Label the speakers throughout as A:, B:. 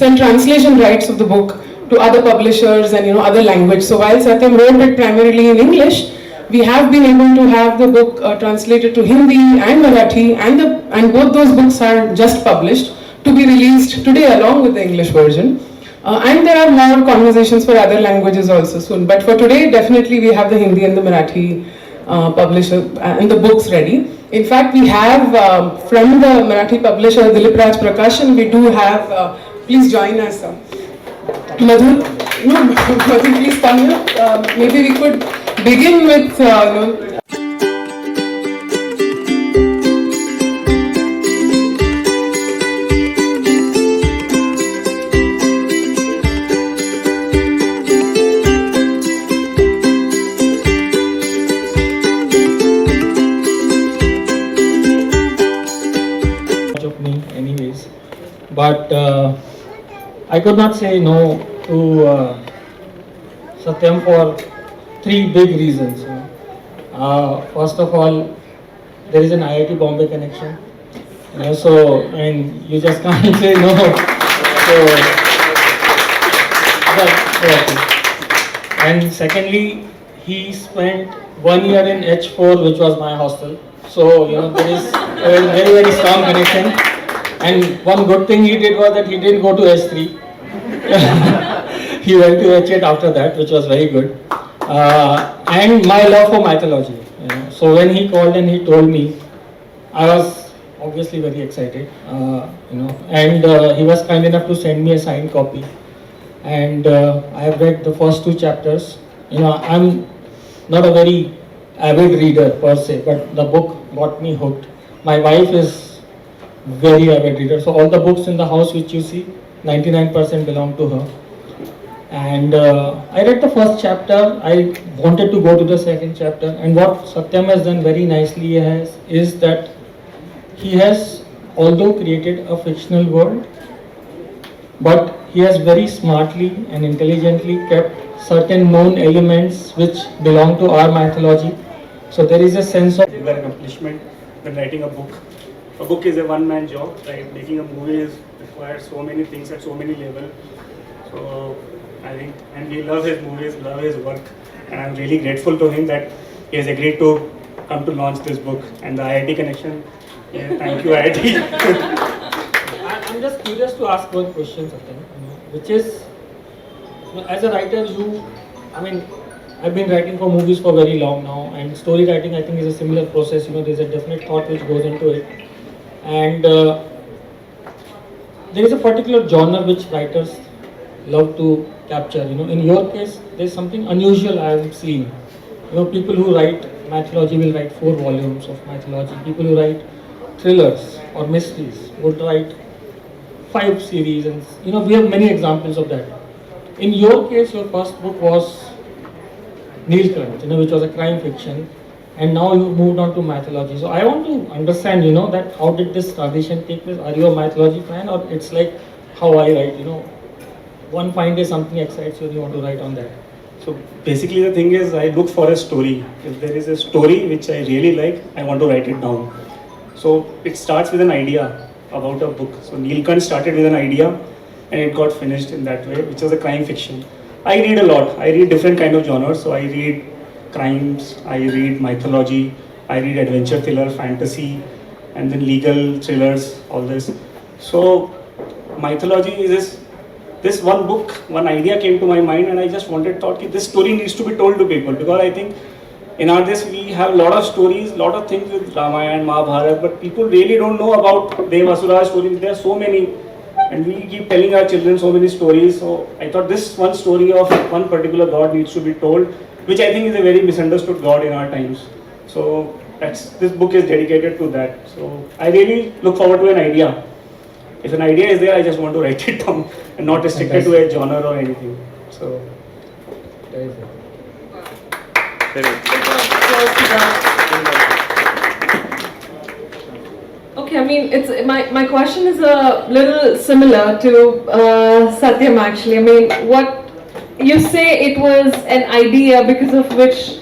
A: Send translation rights of the book to other publishers and other language. So while Satyam wrote it primarily in English, we have been able to have the book translated to Hindi and Marathi, and both those books are just published to be released today along with the English version. And there are more conversations for other languages also soon. But for today, definitely we have the Hindi and the Marathi publisher and the books ready. In fact, we have from the Marathi publisher Dilip Raj Prakashan, we do have. Please join us. Madhur, Madhur, please come here. Maybe we could begin with
B: of me anyways, but I could not say no to Satyam for three big reasons. First of all, there is an IIT Bombay connection, and you just can't say no. And secondly, he spent 1 year in H4, which was my hostel. So there is a very, very strong connection. And one good thing he did was that he didn't go to H3. He went to H8 after that, which was very good. And my love for mythology. So when he called and he told me, I was obviously very excited. And he was kind enough to send me a signed copy. And I have read the first 2 chapters. I'm not a very avid reader per se, but the book got me hooked. My wife is very avid reader, so all the books in the house which you see, 99% belong to her. And I read the first chapter. I wanted to go to the second chapter, and what Satyam has done very nicely is that he has, although created a fictional world, but he has very smartly and intelligently kept certain known elements which belong to our mythology. So there is a sense of
C: an accomplishment when writing a book. A book is a one-man job, right? Making a movie requires so many things at so many levels. So I think, and we love his movies, love his work, and I'm really grateful to him that he has agreed to come to launch this book. And the IIT connection, thank you IIT.
B: I'm just curious to ask one question, Satyam, which is, as a writer, I've been writing for movies for very long now, and story writing I think is a similar process. There's a definite thought which goes into it, and there is a particular genre which writers love to capture. In your case, there's something unusual I have seen. People who write mythology will write 4 volumes of mythology. People who write thrillers or mysteries would write 5 series, and we have many examples of that. In your case, your first book was Neelkanth, which was a crime fiction, and now you moved on to mythology. So I want to understand, that how did this transition take place? Are you a mythology fan, or it's like how I write? One fine day something excites you and you want to write on that.
C: So basically the thing is, I look for a story. If there is a story which I really like, I want to write it down. So it starts with an idea, about a book. So Neelkant started with an idea and it got finished in that way, which was a crime fiction. I read a lot. I read different kind of genres. So I read crimes, I read mythology, I read adventure thriller, fantasy, and then legal thrillers, all this. So mythology is this one book, one idea came to my mind, and I just thought that this story needs to be told to people, because I think in our this we have a lot of stories, lot of things with Ramayana, Mahabharata, but people really don't know about Devasura stories. There are so many, and we keep telling our children so many stories. So I thought this one story of one particular god needs to be told, which I think is a very misunderstood god in our times. So this book is dedicated to that. So I really look forward to an idea. If an idea is there, I just want to write it down and not restrict it to a genre or anything. So.
D: Okay, I mean, it's my question is a little similar to Satyam actually. I mean, what you say, it was an idea because of which,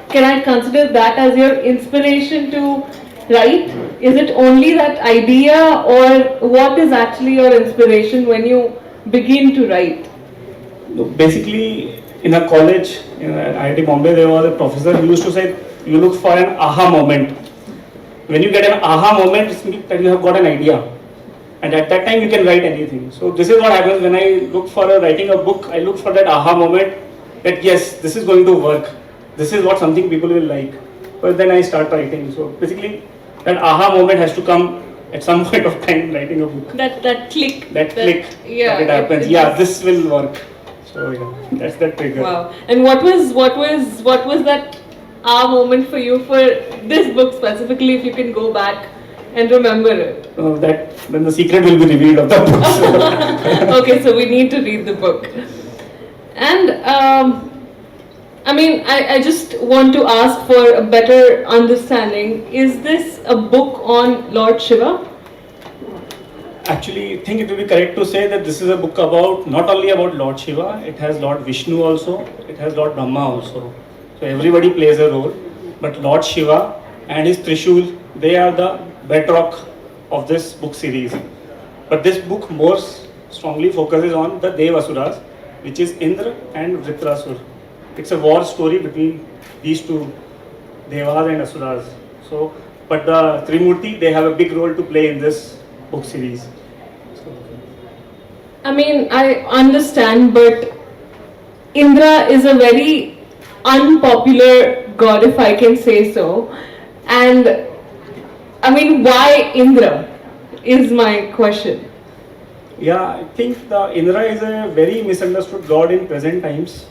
D: can I consider that as your inspiration to write? Is it only that idea, or what is actually your inspiration when you begin to write?
C: Basically, in a college, in IIT Bombay, there was a professor who used to say, you look for an aha moment. When you get an aha moment, it means that you have got an idea. And at that time, you can write anything. So this is what happens when I look for writing a book. I look for that aha moment, that yes, this is going to work. This is what something people will like. But then I start writing. So basically, that aha moment has to come at some point of time writing a book.
D: That click. Yeah.
C: That it happens. This will work. So yeah, that's that trigger.
D: Wow. And what was that aha moment for you for this book specifically? If you can go back and remember it.
C: Then the secret will be revealed of the book.
D: Okay, so we need to read the book. And I mean, I just want to ask for a better understanding. Is this a book on Lord Shiva?
C: Actually, I think it will be correct to say that this is a book about, not only about Lord Shiva, it has Lord Vishnu also, it has Lord Brahma also. So everybody plays a role, but Lord Shiva and his Trishul, they are the bedrock of this book series. But this book more strongly focuses on the Devasuras, which is Indra and Vritrasur. It's a war story between these two, Devas and Asuras. So, but the Trimurti, they have a big role to play in this book series.
D: I mean, I understand, but Indra is a very unpopular god, if I can say so. And I mean, why Indra is my question.
C: Yeah, I think the Indra is a very misunderstood god in present times.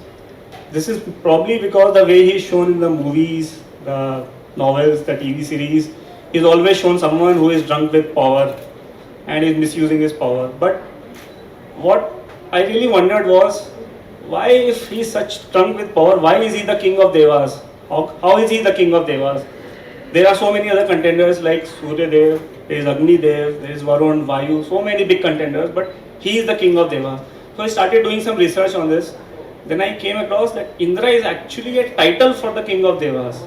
C: This is probably because the way he is shown in the movies, the novels, the TV series, he is always shown someone who is drunk with power and is misusing his power. But what I really wondered was, why if he is such drunk with power, why is he the king of Devas? How is he the king of Devas? There are so many other contenders like Surya Dev, there is Agni Dev, there is Varun, Vayu, so many big contenders, but he is the king of Devas. So I started doing some research on this. Then I came across that Indra is actually a title for the king of Devas.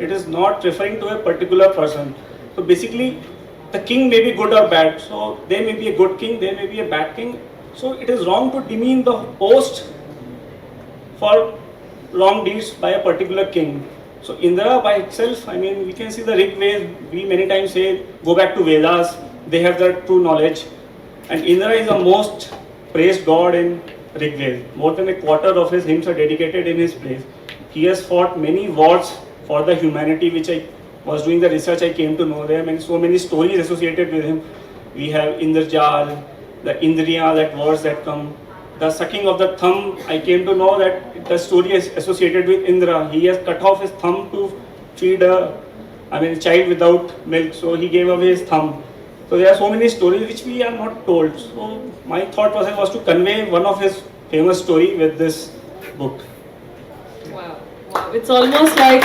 C: It is not referring to a particular person. So basically, the king may be good or bad. So there may be a good king, there may be a bad king. So it is wrong to demean the host for wrong deeds by a particular king. So Indra by itself, I mean, we can see the Rig Veda, we many times say, go back to Vedas, they have the true knowledge. And Indra is the most praised god in Rig Veda. More than a quarter of his hymns are dedicated in his place. He has fought many wars for the humanity, which I was doing the research, I came to know there are so many stories associated with him. We have Indrajal, the Indriya, that wars that come. The sucking of the thumb, I came to know that the story is associated with Indra. He has cut off his thumb to feed a child without milk, so he gave away his thumb. So there are so many stories which we are not told. So my thought process was to convey one of his famous story with this book.
D: Wow. It's almost like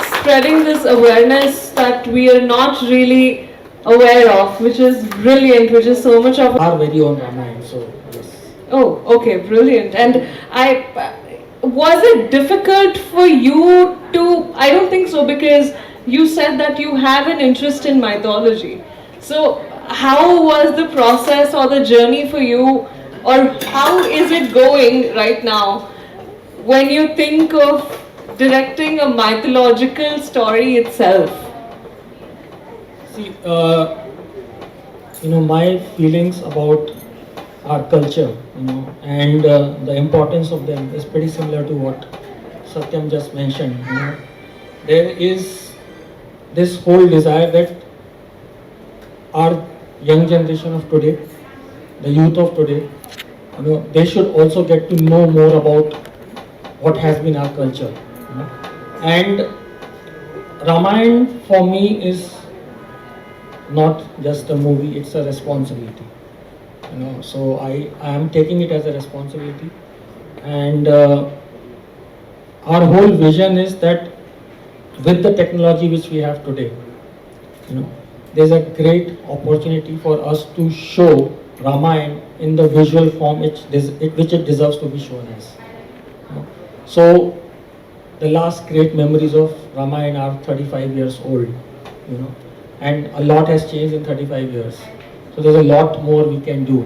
D: spreading this awareness that we are not really aware of, which is brilliant, which is so much of
B: Our very own Ramayana, so yes.
D: Oh, okay, brilliant. And was it difficult for you to, I don't think so, because you said that you have an interest in mythology. So, how was the process or the journey for you, or how is it going right now when you think of directing a mythological story itself?
B: See, my feelings about our culture, and the importance of them is pretty similar to what Satyam just mentioned. There is this whole desire that our young generation of today, the youth of today, they should also get to know more about what has been our culture. And Ramayana for me is not just a movie, it's a responsibility. So I am taking it as a responsibility, and our whole vision is that with the technology which we have today, there's a great opportunity for us to show Ramayana in the visual form which it deserves to be shown as. So the last great memories of Ramayana are 35 years old, and a lot has changed in 35 years. So there's a lot more we can do.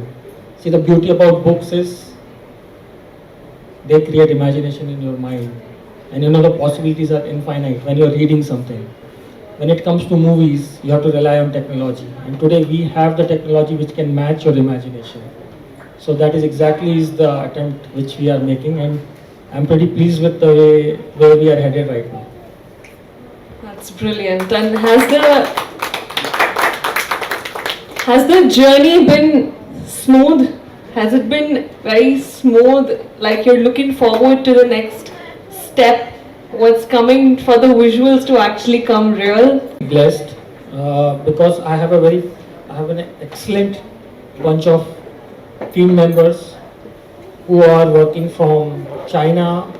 B: See, the beauty about books is they create imagination in your mind, and the possibilities are infinite when you're reading something. When it comes to movies, you have to rely on technology, and today we have the technology which can match your imagination. So that is exactly the attempt which we are making, and I'm pretty pleased with the way where we are headed right now.
D: That's brilliant. And has the journey been smooth? Has it been very smooth? Like you're looking forward to the next step? What's coming for the visuals to actually come real?
B: Blessed because I have an excellent bunch of team members who are working from China,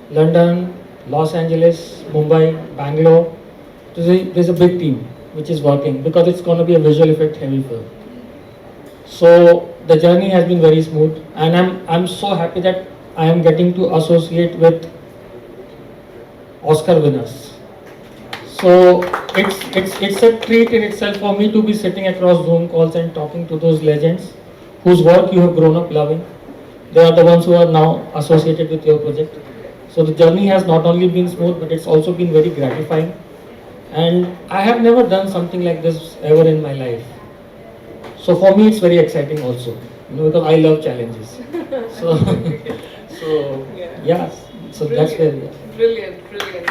B: London, Los Angeles, Mumbai, Bangalore. There's a big team which is working because it's going to be a visual effect heavy film. So the journey has been very smooth, and I'm so happy that I am getting to associate with Oscar winners. So it's a treat in itself for me to be sitting across Zoom calls and talking to those legends whose work you have grown up loving. They are the ones who are now associated with your project. So the journey has not only been smooth, but it's also been very gratifying. And I have never done something like this ever in my life. So for me, it's very exciting also, because I love challenges. So, yeah. So that's where we are.
D: Brilliant, brilliant.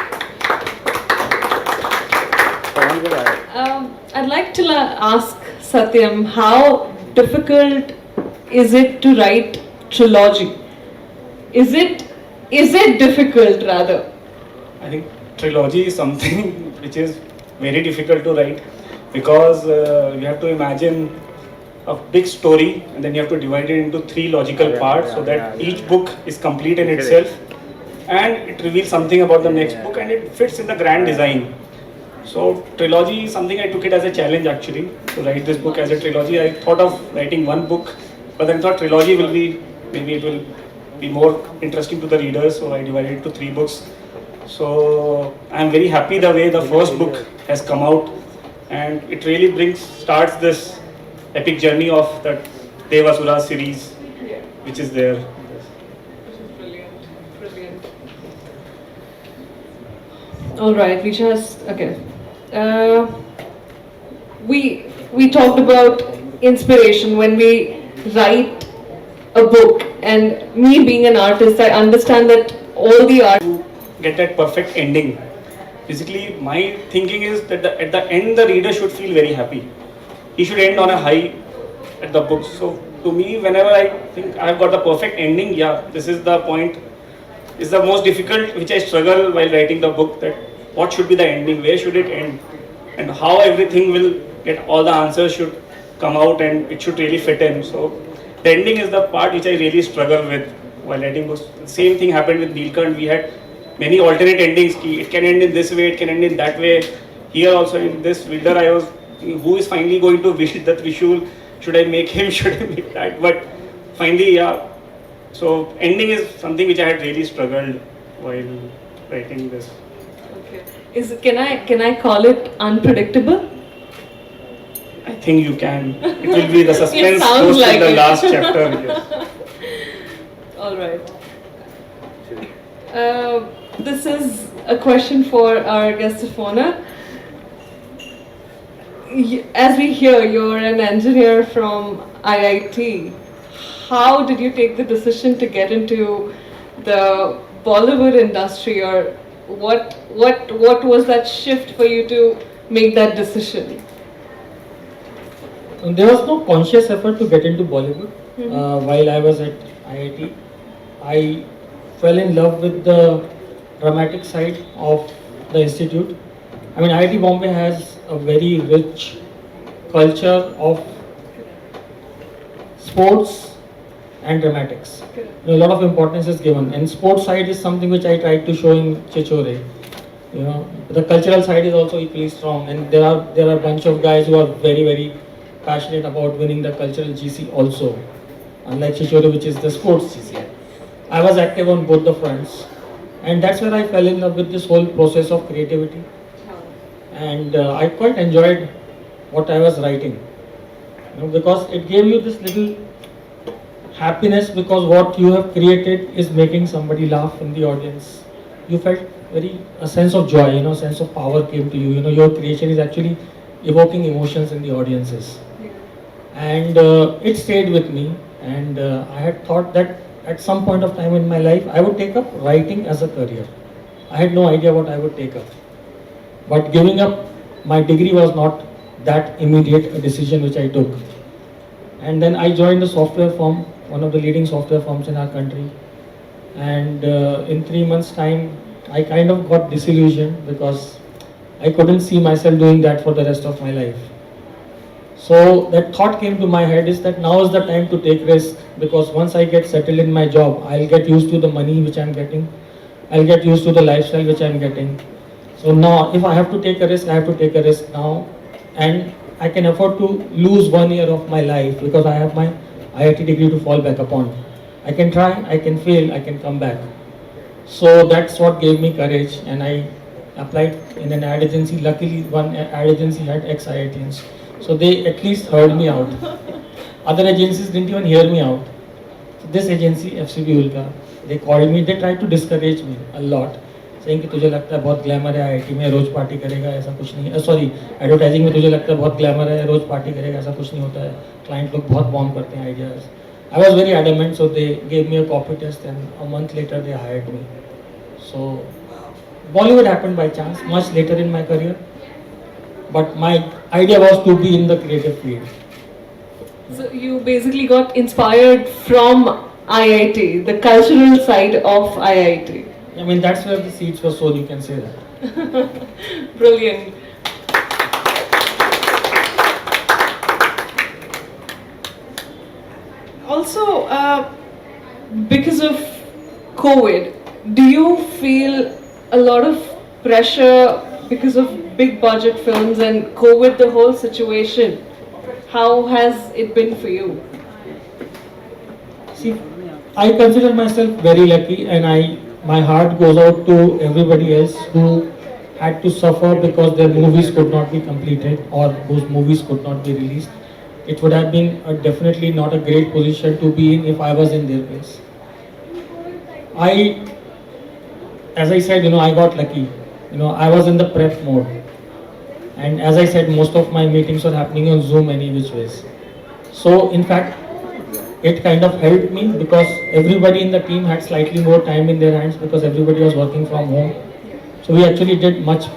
D: I'd like to ask Satyam, how difficult is it to write trilogy? Is it difficult rather?
C: I think trilogy is something which is very difficult to write because you have to imagine a big story and then you have to divide it into three logical parts so that each book is complete in itself and it reveals something about the next book and it fits in the grand design. So trilogy is something I took it as a challenge actually to write this book as a trilogy. I thought of writing one book, but then thought trilogy will be, maybe it will be more interesting to the readers, so I divided it to three books. So I am very happy the way the first book has come out, and it really starts this epic journey of the Devasura series, which is there.
D: Brilliant, brilliant. All right, we just okay. We talked about inspiration when we write a book, and me being an artist, I understand that all the art.
C: Get that perfect ending. Basically, my thinking is that at the end, the reader should feel very happy. He should end on a high at the book. So to me, whenever I think I've got the perfect ending, yeah, this is the point. It's the most difficult, which I struggle while writing the book. That what should be the ending? Where should it end? And how everything will get, all the answers should come out, and it should really fit in. So the ending is the part which I really struggle with while writing books. The same thing happened with Neelkant. We had many alternate endings. It can end in this way, it can end in that way. Here also in this Wilder, I was, who is finally going to wield the Trishul? Should I make him? Should I make that? But finally, yeah. So ending is something which I had really struggled while writing this.
D: Okay. Can I call it unpredictable?
C: I think you can. It will be the suspense
D: sounds
C: goes
D: like
C: till the
D: it.
C: last chapter. Yes.
D: All right. This is a question for our guest of honor. As we hear, you're an engineer from IIT. How did you take the decision to get into the Bollywood industry, or what was that shift for you to make that decision?
B: There was no conscious effort to get into Bollywood. While I was at IIT, I fell in love with the dramatic side of the institute. I mean, IIT Bombay has a very rich culture of sports and dramatics. A lot of importance is given, and sports side is something which I tried to show in Chichore. You know, the cultural side is also equally strong, and there are a bunch of guys who are very passionate about winning the cultural GC also, unlike Chichore, which is the sports GC. I was active on both the fronts, and that's where I fell in love with this whole process of creativity, and I quite enjoyed what I was writing, you know, because it gave you this little happiness, because what you have created is making somebody laugh in the audience. You felt a sense of joy, you know, sense of power came to you. You know, your creation is actually evoking emotions in the audiences, and it stayed with me. And I had thought that at some point of time in my life, I would take up writing as a career. I had no idea what I would take up, but giving up my degree was not that immediate a decision which I took. And then I joined a software firm, one of the leading software firms in our country. And in 3 months' time, I kind of got disillusioned because I couldn't see myself doing that for the rest of my life. So that thought came to my head, is that now is the time to take risk, because once I get settled in my job, I'll get used to the money which I'm getting. I'll get used to the lifestyle which I'm getting. So now, if I have to take a risk, I have to take a risk now. And I can afford to lose 1 year of my life because I have my IIT degree to fall back upon. I can try, I can fail, I can come back. So that's what gave me courage, and I applied in an ad agency. Luckily, one ad agency had ex-IITians, so they at least heard me out. Other agencies didn't even hear me out. So this agency, FCB Ulka, they called me, they tried to discourage me a lot, saying कि तुझे लगता है बहुत glamour है IIT में, रोज party करेगा, ऐसा कुछ नहीं है. सॉरी, एडवर्टाइजिंग में तुझे लगता है बहुत ग्लैमर है, रोज पार्टी करेगा, ऐसा कुछ नहीं होता है. क्लाइंट लोग बहुत बॉम्ब करते हैं ideas. I was very adamant, so they gave me a copy test, and a month later they hired me. So Bollywood happened by chance, much later in my career, but my idea was to be in the creative field.
D: So you basically got inspired from IIT, the cultural side of IIT.
B: I mean, that's where the seeds were sown, you can say that.
D: Brilliant. Also, because of COVID, do you feel a lot of pressure because of big budget films and COVID, the whole situation? How has it been for you?
B: See, I consider myself very lucky, and my heart goes out to everybody else who had to suffer because their movies could not be completed or those movies could not be released. It would have been definitely not a great position to be in if I was in their place. As I said, I got lucky. I was in the prep mode. And as I said, most of my meetings were happening on Zoom any which ways. So in fact, it kind of helped me because everybody in the team had slightly more time in their hands because everybody was working from home. So we actually did much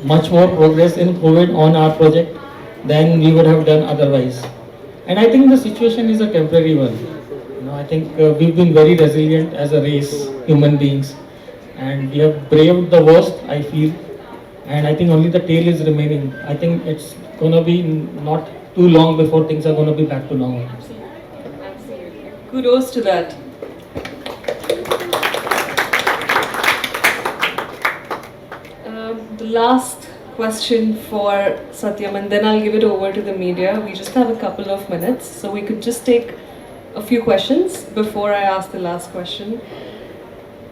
B: more progress in COVID on our project than we would have done otherwise. And I think the situation is a temporary one. I think we've been very resilient as a race, human beings, and we have braved the worst, I feel. And I think only the tail is remaining. I think it's going to be not too long before things are going to be back to normal.
D: Absolutely. Kudos to that. The last question for Satyam, and then I'll give it over to the media. We just have a couple of minutes, so we could just take a few questions before I ask the last question.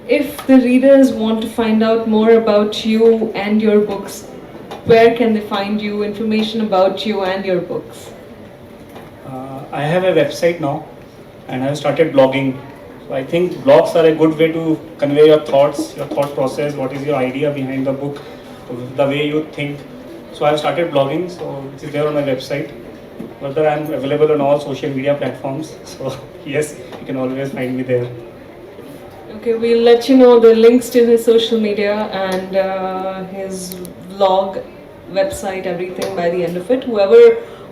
D: If the readers want to find out more about you and your books, where can they find you, information about you and your books?
C: I have a website now, and I have started blogging. So I think blogs are a good way to convey your thoughts, your thought process, what is your idea behind the book, the way you think. So I have started blogging, so it is there on my website. Further, I am available on all social media platforms. So yes, you can always find me there.
D: Okay, we'll let you know the links to his social media and his vlog, website, everything by the end of it. Whoever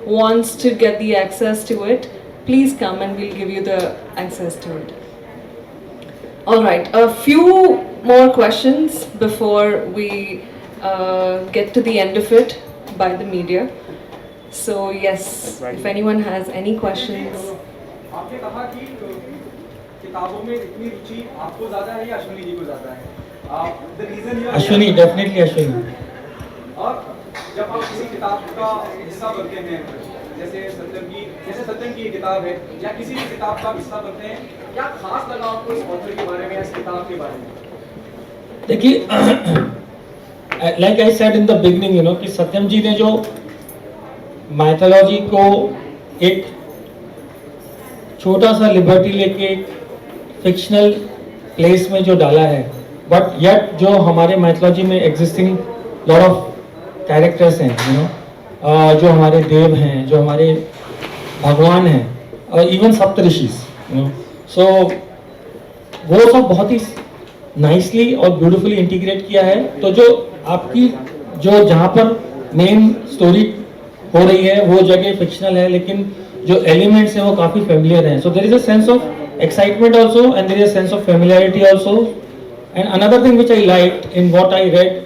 D: wants to get the access to it, please come and we'll give you the access to it. All right, a few more questions before we get to the end of it by the media. So yes, if anyone has any questions.
E: आपने कहा कि किताबों में इतनी रुचि आपको ज़्यादा है या अश्विनी जी को ज़्यादा है? The reason you are
B: Ashwini, definitely Ashwini.
E: और जब आप किसी किताब का हिस्सा बनते हैं, जैसे सत्यम की किताब है या किसी भी किताब का हिस्सा बनते हैं, क्या खास लगा आपको इस ऑथर के बारे में या इस किताब के बारे में?
B: देखिए, like I said in the beginning, you know, कि सत्यम जी ने जो माइथोलॉजी को एक छोटा सा लिबर्टी लेके फिक्शनल प्लेस में जो डाला है, बट येट जो हमारे माइथोलॉजी में एग्जिस्टिंग लॉट ऑफ कैरेक्टर्स हैं, यू नो, जो हमारे देव हैं, जो हमारे भगवान हैं, और इवन सप्तऋषिस, यू नो, सो वो सब बहुत ही नाइसली और ब्यूटीफुली इंटीग्रेट किया है. तो जो आपकी जो जहाँ पर मेन स्टोरी हो रही है वो जगह फिक्शनल है, लेकिन जो एलिमेंट्स हैं वो काफ़ी फेमिलियर हैं. So there is a sense of excitement also and there is a sense of familiarity also. And another thing which I liked in what I read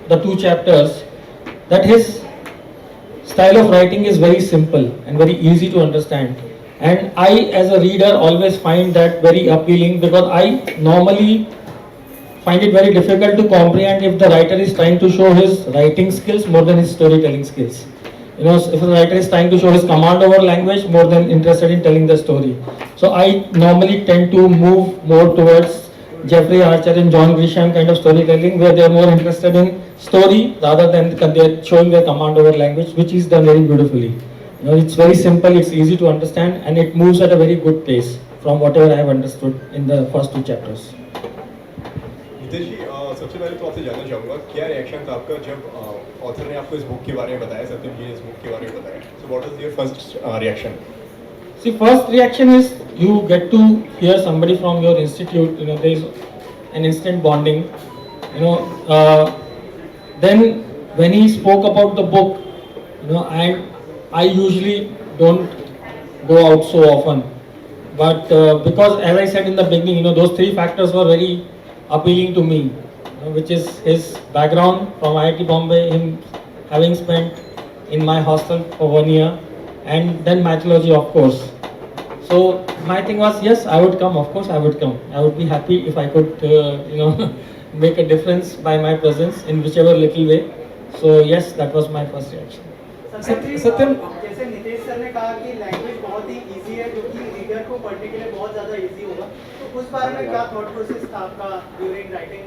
B: the 2 chapters, that his style of writing is very simple and very easy to understand, and I as a reader always find that very appealing, because I normally find it very difficult to comprehend if the writer is trying to show his writing skills more than his storytelling skills. You know, if the writer is trying to show his command over language more than interested in telling the story. So I normally tend to move more towards Jeffrey Archer and John Grisham kind of storytelling, where they are more interested in story rather than they're showing their command over language, which is done very beautifully. You know, it's very simple, it's easy to understand, and it moves at a very good pace from whatever I have understood in the first 2 chapters.
F: Nitesh जी, सबसे पहले तो आपसे जानना चाहूँगा क्या reaction था आपका जब ऑथर ने आपको इस बुक के बारे में बताया, सत्यम जी ने इस बुक के बारे में बताया. So what was your first reaction?
B: See, first reaction is you get to hear somebody from your institute, you know, there is an instant bonding, you know. Then when he spoke about the book, you know, I usually don't go out so often, but because as I said in the beginning, you know, those 3 factors were very appealing to me, you know, which is his background from IIT Bombay, him having spent in my hostel for 1 year, and then mythology, of course. So my thing was, yes, I would come. Of course, I would come. I would be happy if I could, you know, make a difference by my presence in whichever little way. So yes, that was my first reaction.
E: सत्यम, जैसे Nitesh sir ने कहा कि language बहुत ही easy है, जो कि reader को पढ़ने के लिए बहुत ज़्यादा इजी होगा, तो उस बारे में क्या थॉट प्रोसेस था आपका ड्यूरिंग राइटिंग,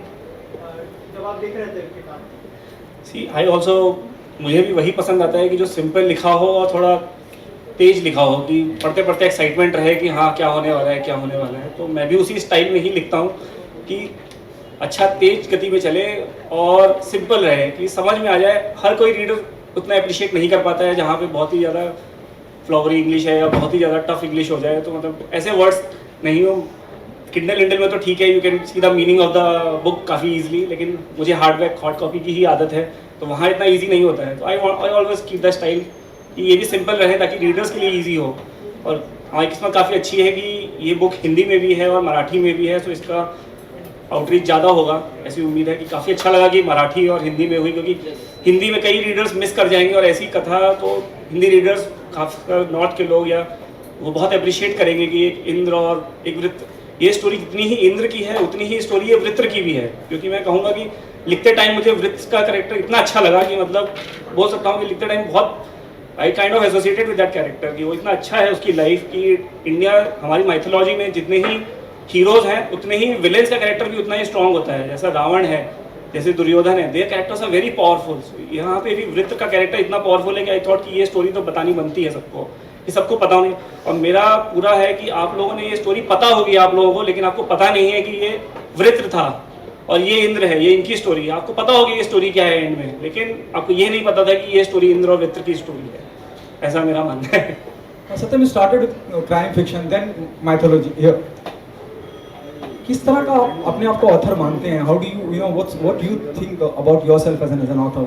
E: जब आप लिख रहे थे किताब?
C: सी आई ऑल्सो, मुझे भी वही पसंद आता है कि जो सिंपल लिखा हो और थोड़ा तेज लिखा हो, कि पढ़ते पढ़ते एक्साइटमेंट रहे कि हाँ क्या होने वाला है, क्या होने वाला है. तो मैं भी उसी स्टाइल में ही लिखता हूँ कि अच्छा तेज गति में चले और सिंपल रहे, कि समझ में आ जाए. हर कोई रीडर उतना अप्रिशिएट नहीं कर पाता है जहाँ पे बहुत ही ज़्यादा फ्लावरी इंग्लिश है या बहुत ही ज़्यादा टफ इंग्लिश हो जाए. तो मतलब ऐसे वर्ड्स नहीं हो. किंडल इंडल में तो ठीक है, you can see the meaning of the book काफ़ी ईजिली, लेकिन मुझे हार्ड कॉपी की ही आदत है, तो वहाँ इतना ईजी नहीं होता है. तो I always keep the style कि ये भी सिंपल रहे ताकि रीडर्स के लिए ईजी हो. और हमारी किस्मत काफ़ी अच्छी है कि ये बुक हिंदी में भी है और मराठी में भी है, तो इसका आउटरीच ज़्यादा होगा. ऐसी उम्मीद है कि काफ़ी अच्छा लगा कि मराठी और हिंदी में हुई, क्योंकि हिंदी में कई रीडर्स मिस कर जाएंगे और ऐसी कथा तो हिंदी रीडर्स खासकर नॉर्थ के लोग या वो बहुत अप्रिशिएट करेंगे कि एक इंद्र और एक वृत्र, ये स्टोरी जितनी ही इंद्र की है उतनी ही स्टोरी ये वृत्र की भी है. क्योंकि मैं कहूँगा कि लिखते टाइम मुझे वृत्र का कैरेक्टर इतना अच्छा लगा कि मतलब बोल सकता हूँ कि लिखते टाइम बहुत I kind of associated with that character, कि वो इतना अच्छा है उसकी लाइफ की. इंडिया हमारी माइथोलॉजी में जितने ही हीरोज़ हैं उतने ही विलेंस का कैरेक्टर भी उतना ही स्ट्रॉन्ग होता है. जैसा रावण है, जैसे दुर्योधन है, their characters are very powerful. यहाँ पे भी वृत्र का कैरेक्टर इतना पावरफुल है कि आई थॉट कि ये स्टोरी तो बतानी बनती है सबको, कि सबको पता नहीं। और मेरा पूरा है कि आप लोगों ने ये स्टोरी पता होगी आप लोगों को, लेकिन आपको पता नहीं है कि ये वृत्र था और ये इंद्र है, ये इनकी स्टोरी है। आपको पता होगी ये स्टोरी क्या है एंड में, लेकिन आपको ये नहीं पता था कि ये स्टोरी इंद्र और वृत्र की स्टोरी है। ऐसा मेरा मानना है।
E: Satyam, you started with crime fiction, then mythology. Here, किस तरह का आप अपने आप को ऑथर मानते हैं? How do you know what do you think about yourself as an author?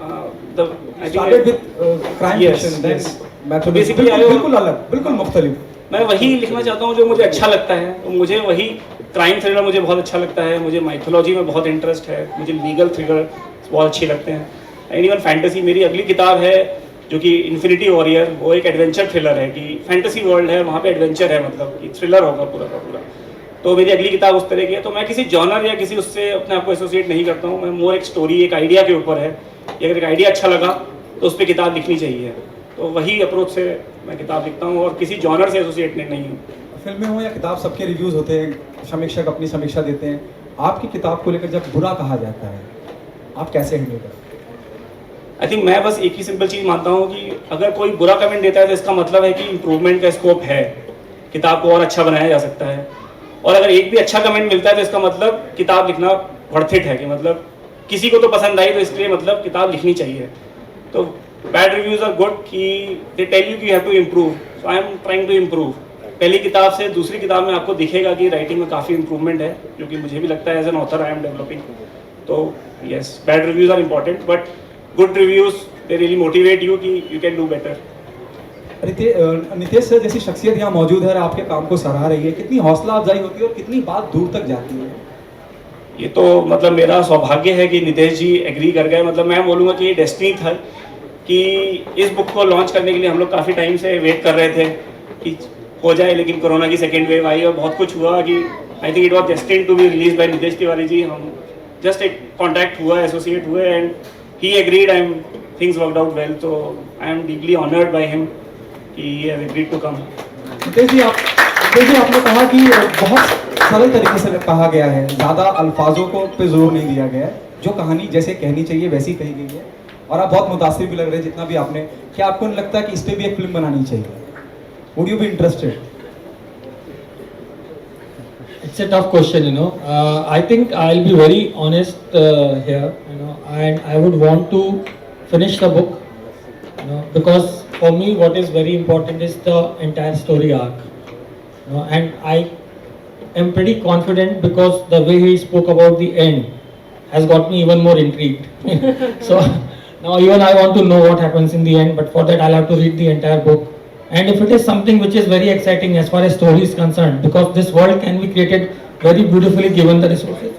C: I
E: Started
C: think
E: with crime
C: Yes,
E: fiction, then
C: yes.
E: mythology.
C: Basically,
E: बिल्कुल अलग, बिल्कुल मुख्तलिफ.
C: मैं वही लिखना चाहता हूँ जो मुझे अच्छा लगता है। तो मुझे वही क्राइम थ्रिलर मुझे बहुत अच्छा लगता है, मुझे माइथोलॉजी में बहुत इंटरेस्ट है, मुझे लीगल थ्रिलर बहुत अच्छे लगते हैं, एंड इवन फैंटेसी। मेरी अगली किताब है जो कि इन्फिनिटी वॉरियर, वो एक एडवेंचर थ्रिलर है कि फैंटेसी वर्ल्ड है, वहाँ पे एडवेंचर है, मतलब कि थ्रिलर होगा पूरा का पूरा। तो मेरी अगली किताब उस तरह की है। तो मैं किसी जॉनर या किसी उससे अपने आप को एसोसिएट नहीं करता हूँ। मैं मोर एक स्टोरी, एक आइडिया के ऊपर है कि अगर एक आइडिया अच्छा लगा तो उस पर किताब लिखनी चाहिए। तो वही अप्रोच से मैं किताब लिखता हूँ और किसी जॉनर से एसोसिएट नहीं हूँ।
E: फिल्में हो या किताब, सबके रिव्यूज होते हैं, समीक्षक अपनी समीक्षा देते हैं। आपकी किताब को लेकर जब बुरा कहा जाता है, आप कैसे हैंडल करते हैं?
C: आई थिंक मैं बस एक ही सिंपल चीज़ मानता हूँ कि अगर कोई बुरा कमेंट देता है तो इसका मतलब है कि इम्प्रूवमेंट का स्कोप है, किताब को और अच्छा बनाया जा सकता है। और अगर एक भी अच्छा कमेंट मिलता है तो इसका मतलब किताब लिखना वर्थ इट है, कि मतलब किसी को तो पसंद आई, तो इसलिए मतलब किताब लिखनी चाहिए। तो बैड रिव्यूज आर गुड कि दे टेल यू कि you have to improve, so I am trying to improve. पहली किताब से दूसरी किताब में आपको दिखेगा कि राइटिंग में काफ़ी इंप्रूवमेंट है, जो कि मुझे भी लगता है as an author I am developing. तो yes, bad reviews are important, but good reviews they really motivate you कि you can do better.
E: Nitesh sir जैसी शख्सियत यहाँ मौजूद है और आपके काम को सराह रही है, कितनी हौसला अफजाई होती है और कितनी बात दूर तक जाती है?
C: ये तो मतलब मेरा सौभाग्य है कि नितेश जी एग्री कर गए। मतलब मैं बोलूँगा कि ये डेस्टिनी था कि इस बुक को लॉन्च करने के लिए हम लोग काफ़ी टाइम से वेट कर रहे थे कि हो जाए, लेकिन कोरोना की सेकेंड वेव आई और बहुत कुछ हुआ कि I think it was destined to be release by Nitesh Tiwari ji. हम जस्ट एक कॉन्टैक्ट हुआ, एसोसिएट हुए and he agreed and things worked out well. तो I am deeply honoured by him कि he has agreed to come.
E: Nitesh ji आपने कहा कि बहुत सरल तरीके से कहा गया है, ज़्यादा अल्फाजों को पे जोर नहीं दिया गया है, जो कहानी जैसे कहनी चाहिए वैसी कही गई है। और आप बहुत मुतासिर भी लग रहे हैं जितना भी आपने। क्या आपको नहीं लगता कि इस पर भी एक फिल्म बनानी चाहिए? Would you be interested?
B: It's a tough question, you know. I think I'll be very honest here, you know, and I would want to finish the book, you know, because for me what is very important is the entire story arc, you know, and I am pretty confident because the way he spoke about the end has got me even more intrigued. So now even I want to know what happens in the end, but for that I'll have to read the entire book. And if it is something which is very exciting as far as story is concerned, because this world can be created very beautifully given the resources,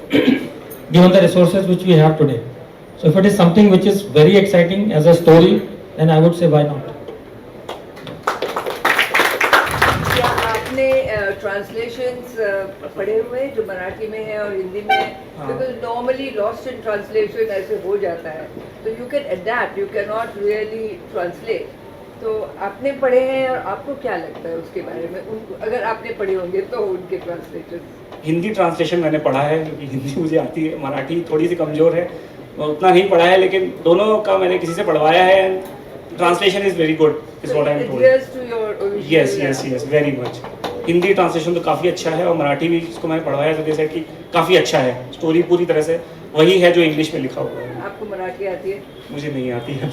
B: given the resources which we have today. So if it is something which is very exciting as a story, then I would say why not.
G: क्या आपने translations पढ़े हुए जो मराठी में है और हिंदी में है? Because normally lost in translation ऐसे हो जाता है, तो you can adapt, you can not really translate. तो आपने पढ़े हैं और आपको क्या लगता है उसके बारे में? अगर आपने पढ़े होंगे तो उनके ट्रांसलेशन।
C: हिंदी ट्रांसलेशन मैंने पढ़ा है क्योंकि हिंदी मुझे आती है, मराठी थोड़ी सी कमज़ोर है, मैं उतना नहीं पढ़ा है, लेकिन दोनों का मैंने किसी से पढ़वाया है। Translation is very good is what I am told. Yes yes yes, very much. Hindi translation तो काफ़ी अच्छा है और मराठी भी जिसको मैंने पढ़वाया तो दे सेड कि काफ़ी अच्छा है, स्टोरी पूरी तरह से वही है जो इंग्लिश में लिखा हुआ है।
G: आपको मराठी आती है?
C: मुझे नहीं आती है।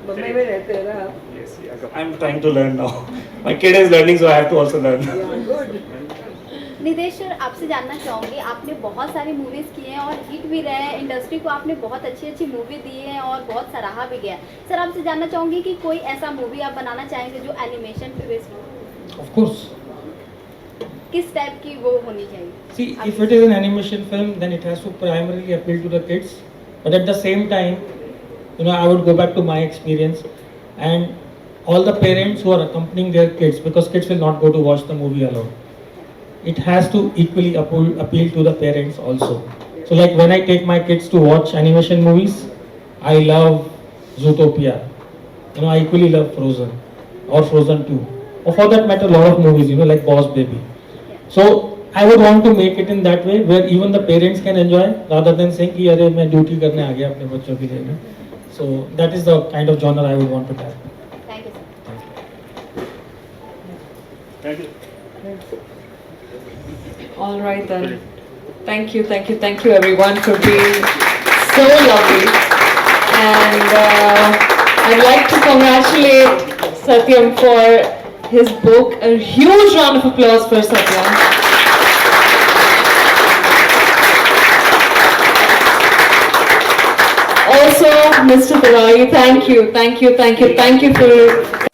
G: मुंबई में रहते हैं ना आप?
C: Yes, yes, I'm trying to learn now. My kid is learning, so I have to also learn.
G: Good.
H: Nitesh sir, आपसे जानना चाहूँगी, आपने बहुत सारी मूवीज़ की हैं और हिट भी रहे हैं, इंडस्ट्री को आपने बहुत अच्छी अच्छी मूवी दी है और बहुत सराहा भी गया है। सर आपसे जानना चाहूँगी कि कोई ऐसा मूवी आप बनाना चाहेंगे जो एनिमेशन पे बेस्ड हो?
B: Of course.
H: किस टाइप की वो होनी चाहिए?
B: See, if it is an animation film, then it has to primarily appeal to the kids. But at the same time, you know, I would go back to my experience and all the parents who are accompanying their kids, because kids will not go to watch the movie alone. It has to equally appeal to the parents also. So like when I take my kids to watch animation movies, I love Zootopia. You know, I equally love Frozen or Frozen 2. Or for that matter, a lot of movies, you know, like Boss Baby. So I would want to make it in that way where even the parents can enjoy rather than saying कि अरे मैं duty करने आ गया अपने बच्चों के लिए. So that is the kind of genre I would want to have.
H: Thank you sir.
C: Thank you.
D: All right then. Thank you everyone for being so lovely. And I'd like to congratulate Satyam for his book. A huge round of applause for Satyam. Also, Mr. Tiwari, thank you for